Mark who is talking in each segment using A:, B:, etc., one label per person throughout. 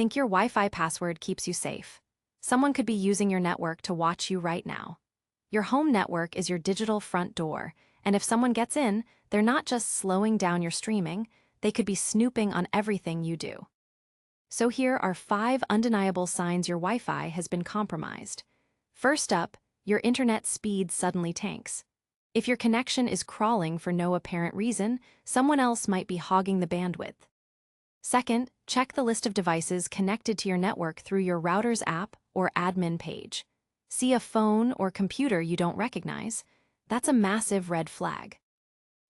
A: think your Wi-Fi password keeps you safe. Someone could be using your network to watch you right now. Your home network is your digital front door, and if someone gets in, they're not just slowing down your streaming, they could be snooping on everything you do. So here are 5 undeniable signs your Wi-Fi has been compromised. First up, your internet speed suddenly tanks. If your connection is crawling for no apparent reason, someone else might be hogging the bandwidth. Second, check the list of devices connected to your network through your router's app or admin page. See a phone or computer you don't recognize? That's a massive red flag.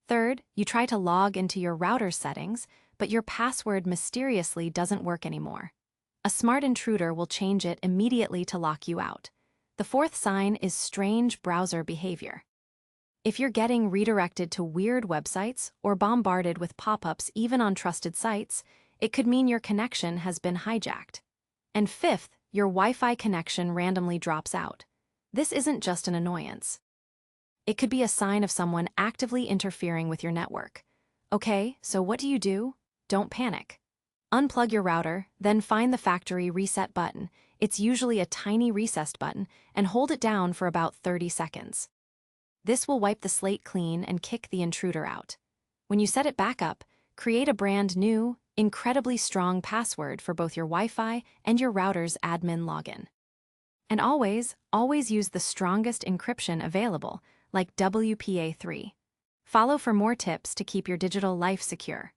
A: Third, you try to log into your router settings, but your password mysteriously doesn't work anymore. A smart intruder will change it immediately to lock you out. The fourth sign is strange browser behavior. If you're getting redirected to weird websites or bombarded with pop-ups even on trusted sites, it could mean your connection has been hijacked. And fifth, your Wi-Fi connection randomly drops out. This isn't just an annoyance. It could be a sign of someone actively interfering with your network. Okay, so what do? Don't panic. Unplug your router, then find the factory reset button. It's usually a tiny recessed button, and hold it down for about 30 seconds. This will wipe the slate clean and kick the intruder out. When you set it back up, create a brand new, incredibly strong password for both your Wi-Fi and your router's admin login. And always use the strongest encryption available, like WPA3. Follow for more tips to keep your digital life secure.